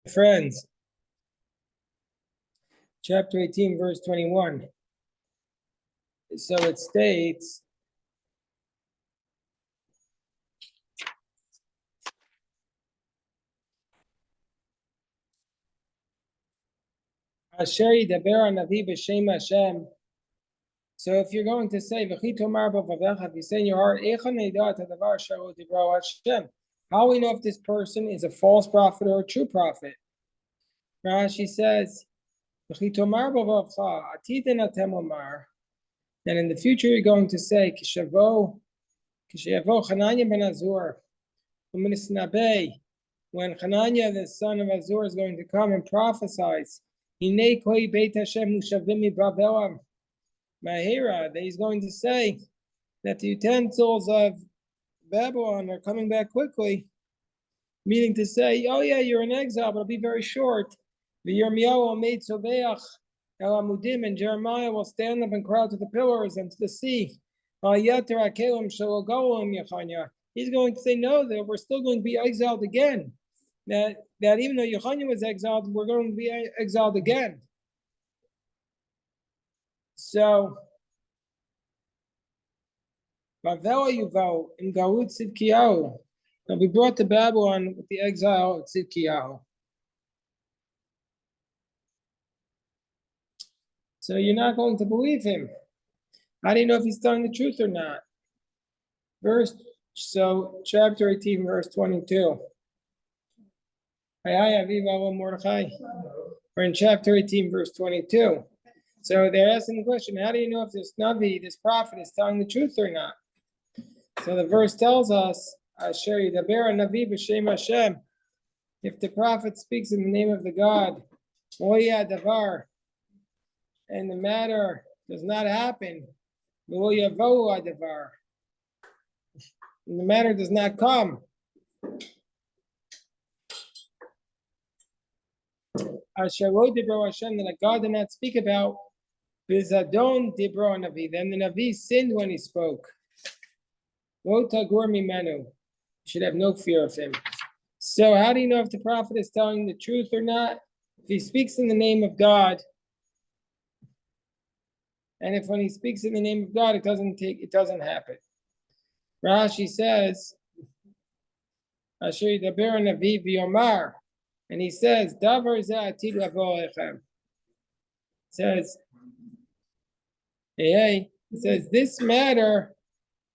Friends, chapter 18, verse 21. So it states, Asher yidaber Navi b'shem Hashem. So if you're going to say, if you say in your heart, how we know if this person is a false prophet or a true prophet? Rashi says, then in the future you're going to say, when Hananiah, the son of Azur, is going to come and prophesies, that he's going to say that the utensils of Babylon are coming back quickly, meaning to say, oh yeah, you're in exile, but it'll be very short. And Jeremiah will stand up and cry out to the pillars and to the sea. He's going to say, no, that we're still going to be exiled again. That even though Yechaniah was exiled, we're going to be exiled again. So, now we brought to Babylon with the exile of Tzidkiyahu. So you're not going to believe him. How do you know if he's telling the truth or not? Chapter 18, verse 22. We're in chapter 18, verse 22. So they're asking the question, how do you know if this Navi, this prophet, is telling the truth or not? So the verse tells us, Asher yidaber Navi b'shem Hashem. If the prophet speaks in the name of the God, davar, and the matter does not happen, davar, and the matter does not come. Asher dibro Hashem, that God did not speak about, Bizadon dibro Navi, then the Navi sinned when he spoke. Lo tagur mimenu, you should have no fear of him. So how do you know if the prophet is telling the truth or not? If he speaks in the name of God, and if when he speaks in the name of God, it doesn't happen. Rashi says, Asher yidaber Navi v'yomar, and he says, Davar zeh atid lavo alechem. Says, it says, this matter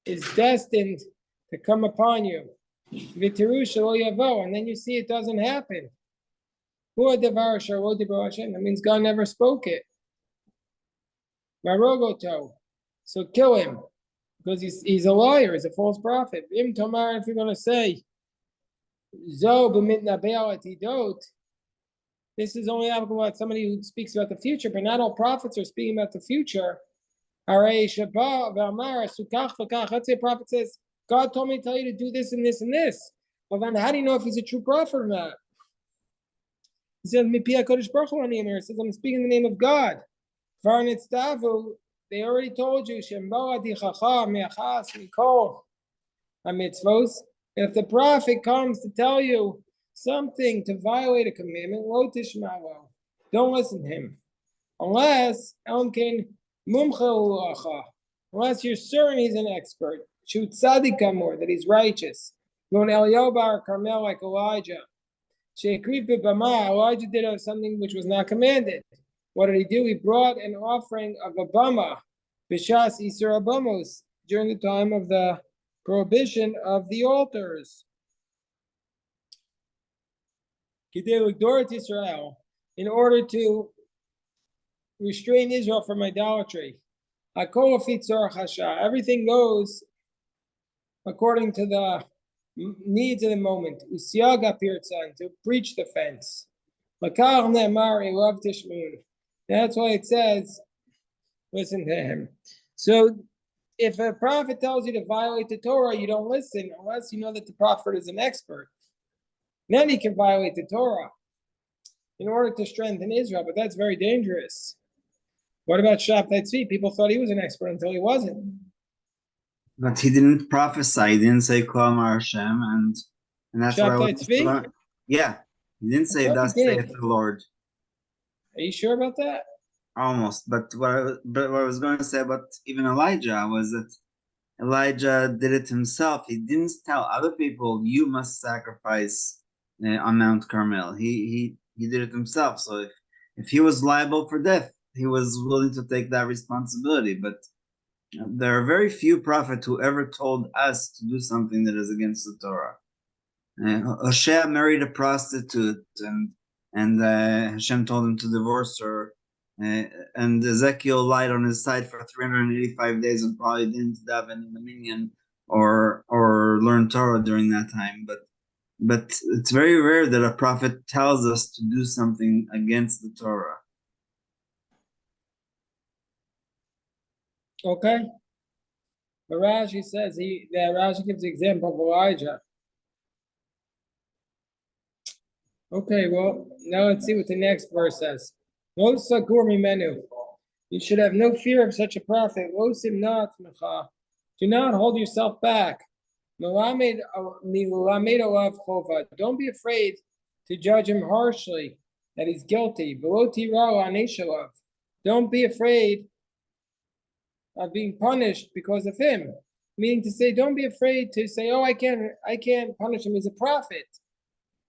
is destined to come upon you. And then you see it doesn't happen. That means God never spoke it. So kill him, because he's a liar, he's a false prophet. If you're going to say, this is only applicable about somebody who speaks about the future, but not all prophets are speaking about the future. Let's say a prophet says, God told me to tell you to do this and this and this. Well, then how do you know if he's a true prophet or not? He says, it says, I'm speaking in the name of God. They already told you, if the prophet comes to tell you something to violate a commandment, don't listen to him. Unless you're certain he's an expert, that he's righteous. Like Elijah. Elijah did something which was not commanded. What did he do? He brought an offering of a bama, b'shas isur abamos, during the time of the prohibition of the altars. In order to restrain Israel from idolatry. Everything goes according to the needs of the moment. To breach the fence. That's why it says, listen to him. So if a prophet tells you to violate the Torah, you don't listen unless you know that the prophet is an expert. Then he can violate the Torah in order to strengthen Israel, but that's very dangerous. What about Shabtai Tzvi? People thought he was an expert until he wasn't. But he didn't prophesy, he didn't say Kol Amar Hashem, and that's Shabtai Tzvi? Yeah. He didn't say, thought he "Thus did. saith the Lord." Are you sure about that? Almost, but what I was going to say about even Elijah was that Elijah did it himself. He didn't tell other people, "You must sacrifice on Mount Carmel." He did it himself. So if he was liable for death, he was willing to take that responsibility. But there are very few prophets who ever told us to do something that is against the Torah. Hosea married a prostitute, and Hashem told him to divorce her. And Ezekiel lied on his side for 385 days and probably didn't daven in the minyan or learn Torah during that time. But it's very rare that a prophet tells us to do something against the Torah. Okay. But Rashi says Rashi gives the example of Elijah. Okay, well, now let's see what the next verse says. Lo sagur mimenu. You should have no fear of such a prophet. Lo simnat mecha. Do not hold yourself back. Melamed alav chova. Don't be afraid to judge him harshly that he's guilty. V'lo tirau anesh alav. Don't be afraid of being punished because of him. Meaning to say, don't be afraid to say, "Oh, I can't punish him. He's a prophet,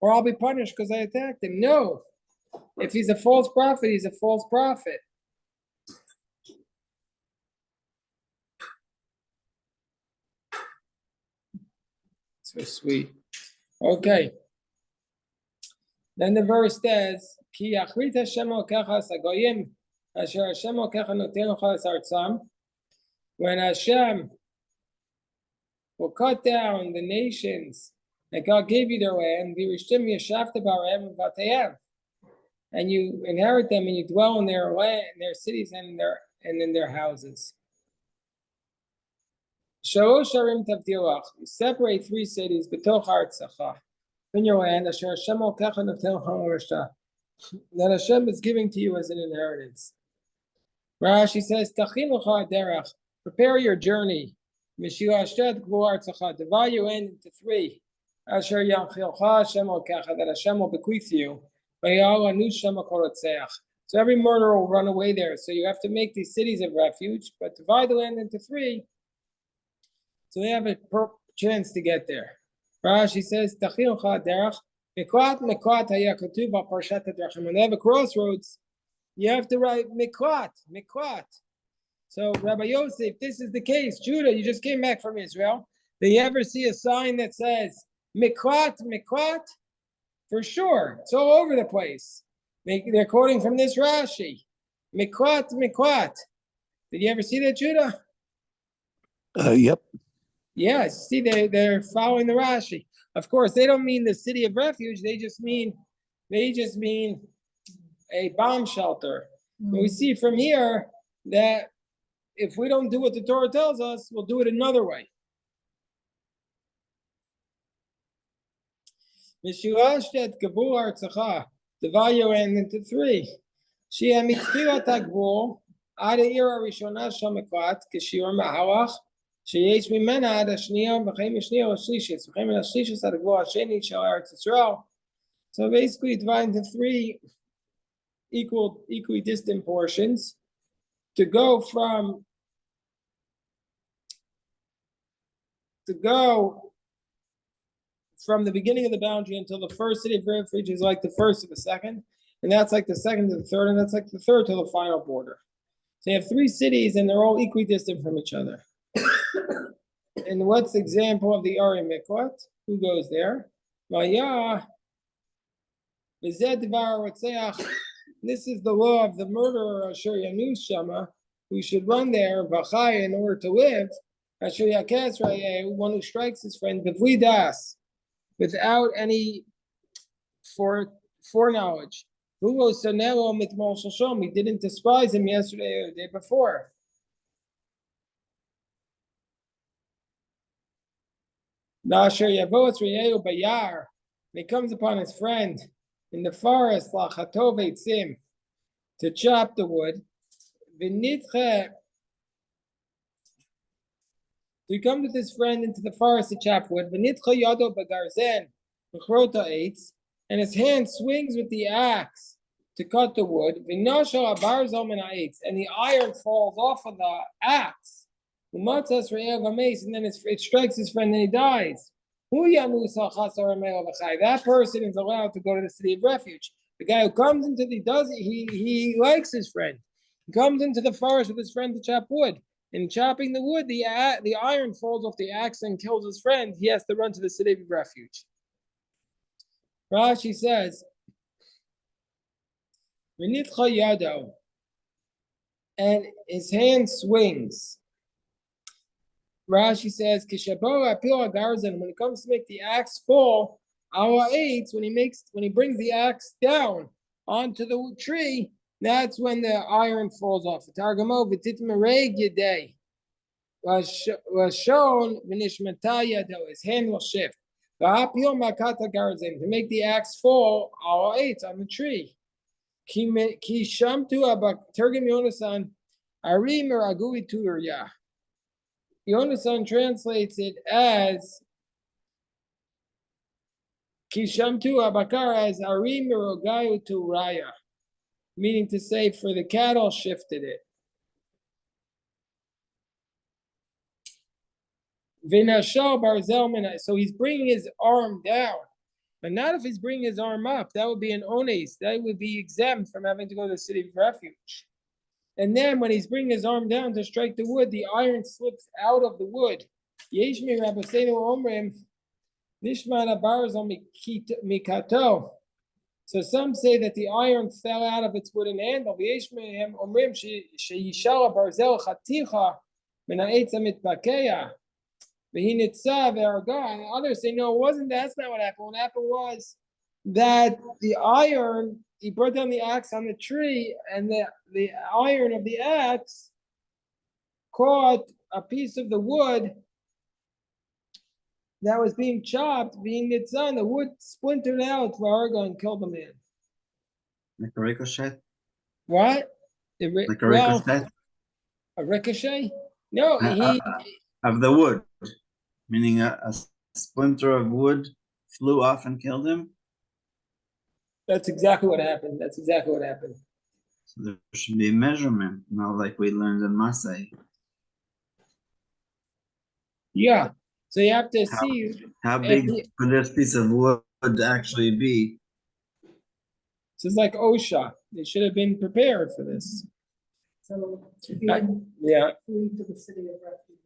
or I'll be punished because I attacked him." No, if he's a false prophet, he's a false prophet. So sweet. Okay. Then the verse says, "Ki yachrit Hashem Elokecha es hagoyim asher Hashem Elokecha noten lecha es artzam." When Hashem will cut down the nations that God gave you their land, v'rishtim yashavta b'areim v'vatayim, and you inherit them and you dwell in their land, in their cities, and in their houses. Shalosh arim tavdilach. You separate 3 cities b'toch artzacha in your land asher Hashem Elokecha noten lecha l'rishta, that Hashem is giving to you as an inheritance. Rashi says, "Tachin lecha derech." Prepare your journey. Divide your end into 3. Asher yanchilcha Hashem Elokecha, that Hashem will bequeath you. So every murderer will run away there. So you have to make these cities of refuge, but divide the land into 3, so they have a chance to get there. Rashi says, "Tachilcha derech miklat miklat haya katuv al parshat hadrachim." When they have a crossroads, you have to write miklat miklat. So Rabbi Yosef, this is the case. Judah, you just came back from Israel. Do you ever see a sign that says miklat miklat? For sure, it's all over the place. They're quoting from this Rashi, miklat miklat. Did you ever see that, Judah? Yep. Yeah, see, they're following the Rashi. Of course, they don't mean the city of refuge. They just mean a bomb shelter. And we see from here that if we don't do what the Torah tells us, we'll do it another way. Divide your end into 3. So basically divide into 3 equidistant portions to go from the beginning of the boundary until the first city of refuge is like the first to the second, and that's like the second to the third, and that's like the third to the final border. So you have 3 cities, and they're all equidistant from each other. And what's the example of the Ari Miklat? Who goes there? This is the law of the murderer, Asher Yanus Shama, who should run there, Vachai, in order to live, Asher Yakes Rayeh, one who strikes his friend, B'vlidas, without any foreknowledge. He didn't despise him yesterday or the day before. Asher Yavos Rayeh Bayar, he comes upon his friend in the forest, lachatov eitzim, to chop the wood. V'nitche, he comes with his friend into the forest to chop wood. V'nitche yado bagarzen, v'chrota eitz, and his hand swings with the axe to cut the wood, and the iron falls off of the axe, and then it strikes his friend and he dies. That person is allowed to go to the city of refuge. The guy who comes into he likes his friend. He comes into the forest with his friend to chop wood. In chopping the wood, the iron falls off the axe and kills his friend. He has to run to the city of refuge. Rashi says, and his hand swings. Rashi says, when it comes to make the axe fall, when he brings the axe down onto the tree, that's when the iron falls off. The Targamo v'titmereg yedei was shown his hand will shift. To make the axe fall on the tree. Ki shamtu Tergim Yonasan Arim Agui Turya. Yonasan translates it as Kishamtu Abakar as Arim Rogayu Turaya, meaning to say, for the cattle shifted it. Vinashal Barzel, so he's bringing his arm down, but not if he's bringing his arm up. That would be an ones. That would be exempt from having to go to the city of refuge. And then when he's bringing his arm down to strike the wood, the iron slips out of the wood. Yeshmi Rabbeinu Omrim Nishmana Barzel Mikato. So some say that the iron fell out of its wooden handle. Yeshmi Omrim Sheyishala Barzel Chaticha Mena'etza Mitbakeya. And others say, no, it wasn't. That's not what happened. What happened was that the iron, he brought down the axe on the tree, and the iron of the axe caught a piece of the wood that was being chopped, being its son. The wood splintered out and killed the man. Like a ricochet? What? Like a ricochet? A ricochet? No, of the wood. Meaning a splinter of wood flew off and killed him? That's exactly what happened. So there should be a measurement, not like we learned in Masai. Yeah. So you have to see how big could this piece of wood actually be? This is like OSHA. They should have been prepared for this. So if you didn't flee to the city of refuge,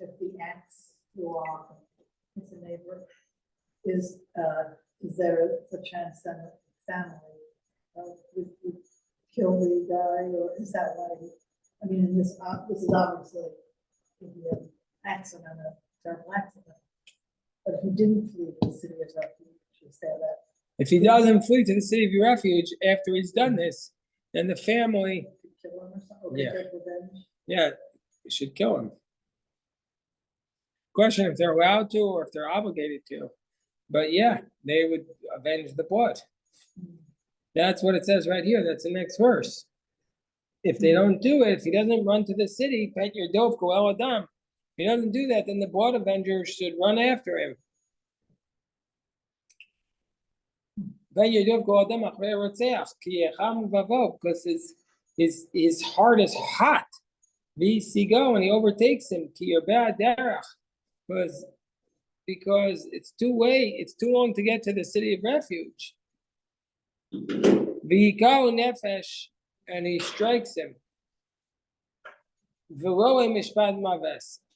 if the axe flew off, it's a neighbor, is there the transcendent family would kill the guy, or is that why? I mean, this is obviously an accident, a terrible accident. But if he didn't flee to the city of refuge, you say that. If he doesn't flee to the city of refuge after he's done this, then the family kill him or something, take revenge. Yeah, you should kill him. Question if they're allowed to or if they're obligated to. But yeah, they would avenge the blood. That's what it says right here. That's the next verse. If they don't do it, if he doesn't run to the city, pet your dove, goel adam. If he doesn't do that, then the blood avenger should run after him. Pet your dove, goel adam, because his heart is hot. Go and he overtakes him. Because it's too long to get to the city of refuge. Nefesh, and he strikes him.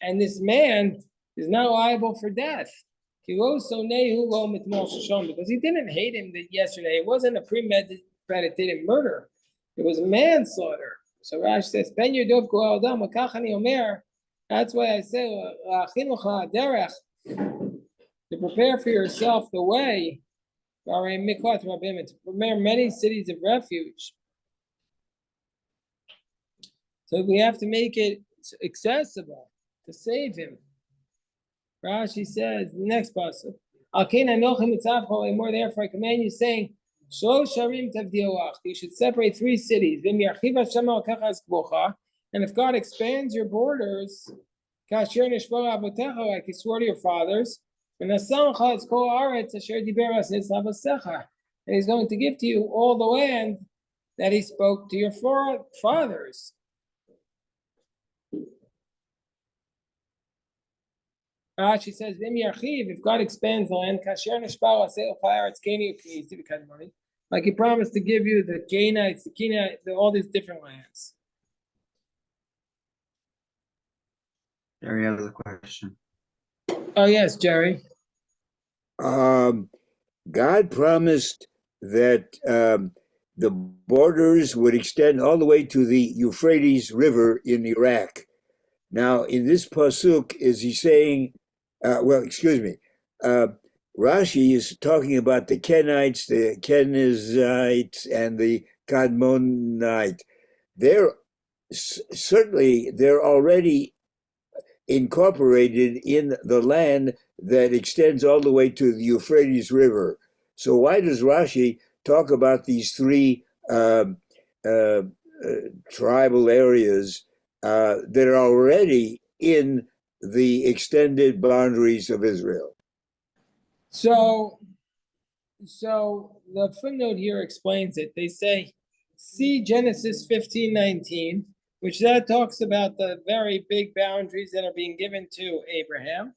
And this man is not liable for death. Because he didn't hate him yesterday. It wasn't a premeditated murder. It was manslaughter. So Rashi says, "Ben Yodov Goel Adam." That's why I say, to prepare for yourself the way, to prepare many cities of refuge. So we have to make it accessible to save him. Rashi says, the next passage, more therefore I command you, saying, you should separate 3 cities. And if God expands your borders, like he swore to your fathers, And he's going to give to you all the land that he spoke to your fathers. She says, if God expands the land, like he promised to give you the Canaanites, all these different lands. Jerry has a question. Oh, yes, Jerry. God promised that the borders would extend all the way to the Euphrates River in Iraq. Now, in this pasuk, is he saying, Rashi is talking about the Kenites, the Kenizzites, and the Kadmonite. They're already incorporated in the land that extends all the way to the Euphrates River. So why does Rashi talk about these three tribal areas that are already in the extended boundaries of Israel? So the footnote here explains it. They say, see Genesis 15:19, which that talks about the very big boundaries that are being given to Abraham,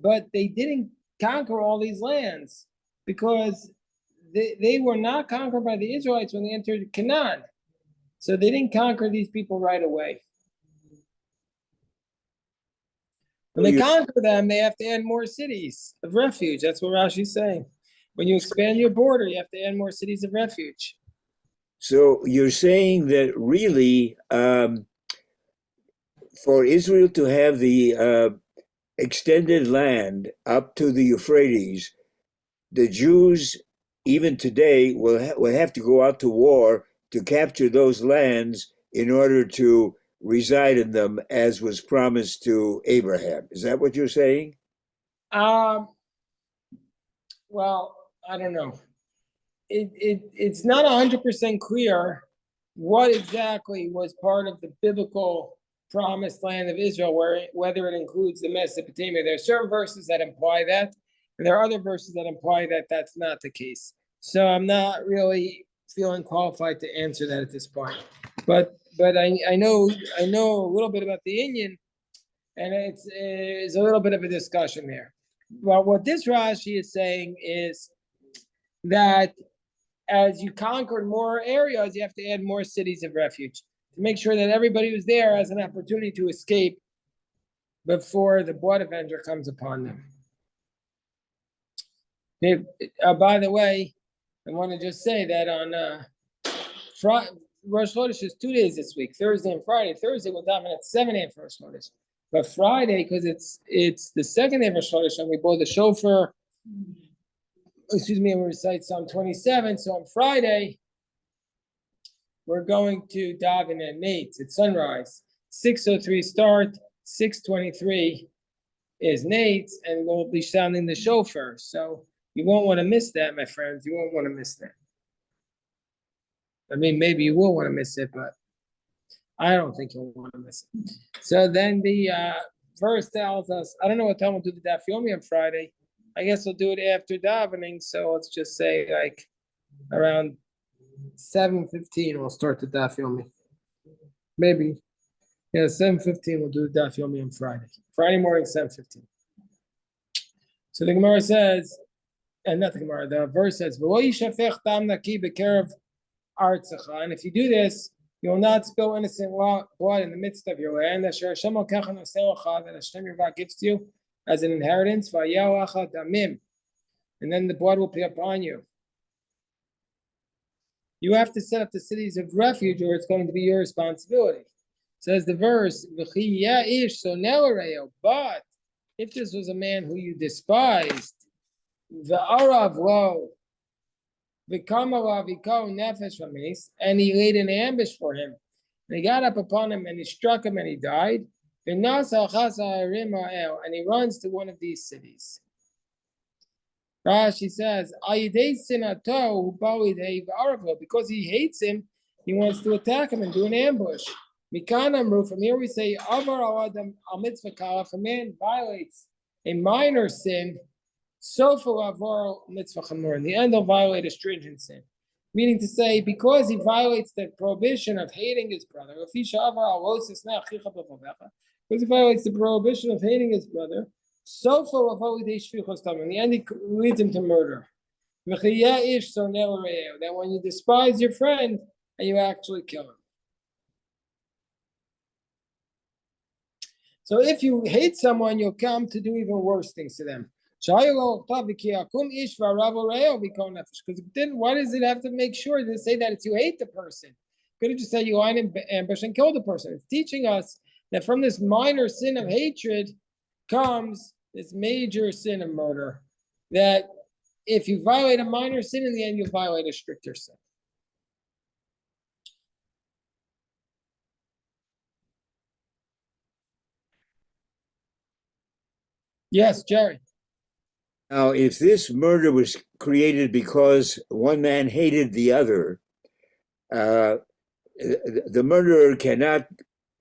but they didn't conquer all these lands because they were not conquered by the Israelites when they entered Canaan. So they didn't conquer these people right away. When they conquer them, they have to add more cities of refuge. That's what Rashi's saying. When you expand your border, you have to add more cities of refuge. So you're saying that really, for Israel to have the extended land up to the Euphrates, the Jews, even today, will have to go out to war to capture those lands in order to reside in them, as was promised to Abraham. Is that what you're saying? Well, I don't know. It's not 100% clear what exactly was part of the biblical promised land of Israel, whether it includes the Mesopotamia. There are certain verses that imply that, and there are other verses that imply that that's not the case. So I'm not really feeling qualified to answer that at this point. But I know a little bit about the Indian, and it's a little bit of a discussion there. Well, what this Rashi is saying is that as you conquer more areas, you have to add more cities of refuge to make sure that everybody who's there has an opportunity to escape before the blood avenger comes upon them. By the way, I want to just say that on Rosh Chodesh is 2 days this week, Thursday and Friday. Thursday we'll daven at 7 a.m. for Rosh Chodesh. But Friday, because it's the second day of Rosh Chodesh, and we blow the shofar, and we recite Psalm 27. So on Friday, we're going to daven at Nate's at sunrise. 6:03 start, 6:23 is Nate's, and we'll be sounding the shofar. So you won't want to miss that, my friends. You won't want to miss that. I mean, maybe you will want to miss it, but I don't think you'll want to miss it. So then the verse tells us, I don't know what time we'll do the Daf Yomi on Friday. I guess we'll do it after davening. So let's just say like around 7:15 we'll start the Daf Yomi. Maybe. Yeah, 7:15 we'll do the Daf Yomi on Friday. Friday morning, 7:15. So the Gemara says, and not the Gemara, the verse says, and if you do this, you will not spill innocent blood in the midst of your land that Hashem your God gives to you as an inheritance. And then the blood will be upon you. You have to set up the cities of refuge, or it's going to be your responsibility. Says the verse, but if this was a man who you despised, the Arav lo, and he laid an ambush for him, and he got up upon him, and he struck him, and he died. And he runs to one of these cities. Rashi says, because he hates him, he wants to attack him and do an ambush. From here we say, if a man violates a minor sin, sofa avoro mitzvah chamor. In the end, he'll violate a stringent sin. Meaning to say, because he violates the prohibition of hating his brother, because he violates the prohibition of hating his brother, in the end, it leads him to murder. That when you despise your friend and you actually kill him. So if you hate someone, you'll come to do even worse things to them. Because then why does it have to make sure to say that it's you hate the person? Could have just said you line in ambush and kill the person. It's teaching us that from this minor sin of hatred comes this major sin of murder. That if you violate a minor sin, in the end, you'll violate a stricter sin. Yes, Jerry. Now, if this murder was created because one man hated the other, the murderer cannot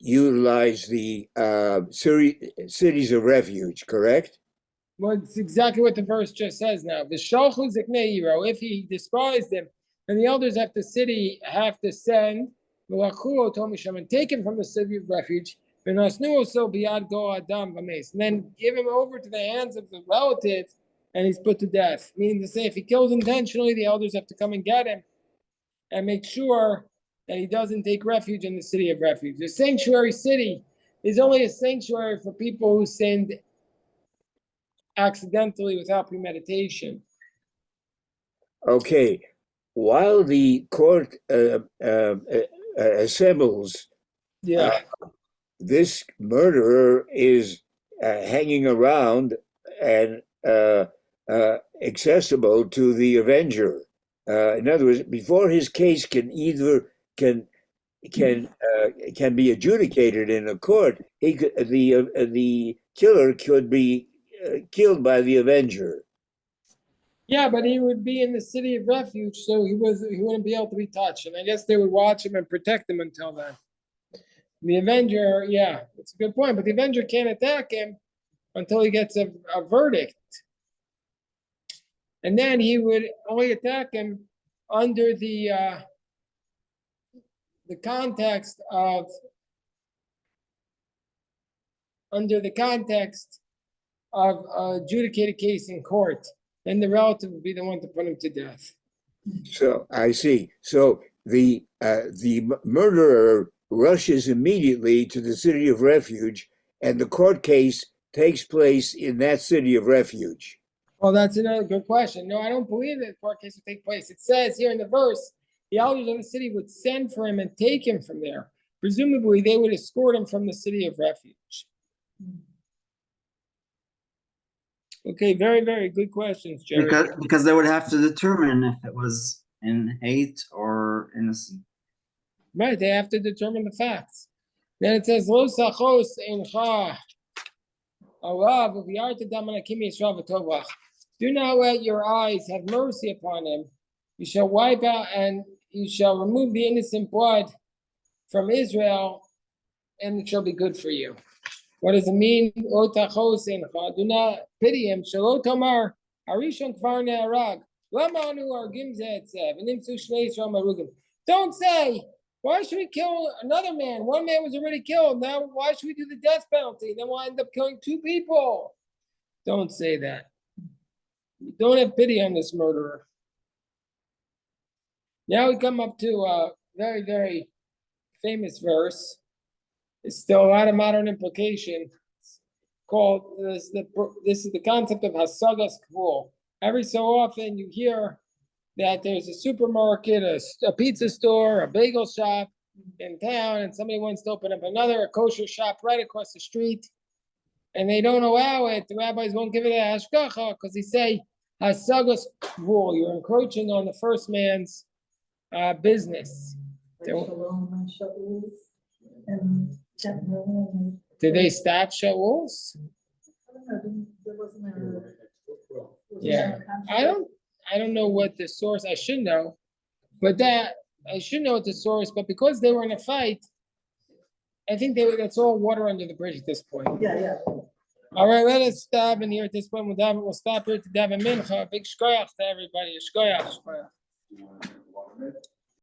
utilize the cities of refuge, correct? Well, it's exactly what the verse just says now. If he despised them, then the elders of the city have to send and take him from the city of refuge, and then give him over to the hands of the relatives, and he's put to death. Meaning to say, if he kills intentionally, the elders have to come and get him and make sure that he doesn't take refuge in the city of refuge. The sanctuary city is only a sanctuary for people who sinned accidentally without premeditation. Okay. While the court assembles, this murderer is hanging around and accessible to the avenger. In other words, before his case can be adjudicated in a court, the killer could be killed by the avenger. Yeah, but he would be in the city of refuge, so he wouldn't be able to be touched. And I guess they would watch him and protect him until then. The avenger, yeah, it's a good point, but the avenger can't attack him until he gets a verdict. And then he would only attack him under the context of adjudicated case in court. Then the relative would be the one to put him to death. So I see. So the murderer rushes immediately to the city of refuge, and the court case takes place in that city of refuge. Well, that's another good question. No, I don't believe that the court case would take place. It says here in the verse, the elders of the city would send for him and take him from there. Presumably, they would escort him from the city of refuge. Okay, very, very good questions, Jerry. Because they would have to determine if it was in hate or innocent. Right, they have to determine the facts. Then it says, Lo sachos eincha alav u'v'yarta dam anakim yisrael v'tovach. Do not let your eyes have mercy upon him. You shall wipe out and you shall remove the innocent blood from Israel, and it shall be good for you. What does it mean? Do not pity him. Shalotomar Harishon Kvar Ne'arag. Lamanu Argim Zetzev. Don't say, why should we kill another man? One man was already killed. Now, why should we do the death penalty? Then we'll end up killing two people. Don't say that. Don't have pity on this murderer. Now we come up to a very, very famous verse. It's still a lot of modern implication. It's called this is the concept of hasagas kavul. Every so often you hear that there's a supermarket, a pizza store, a bagel shop in town, and somebody wants to open up a kosher shop right across the street, and they don't allow it. The rabbis won't give it a hashgacha because they say hasagas kavul. You're encroaching on the first man's business. Did they stop Shaul's? Yeah, I don't know what the source. I should know, but I should know what the source. But because they were in a fight, I think that's all water under the bridge at this point. Yeah. All right, let us stop in here at this point. We'll stop here to daven mincha. Big shkoyach to everybody. Shkoyach.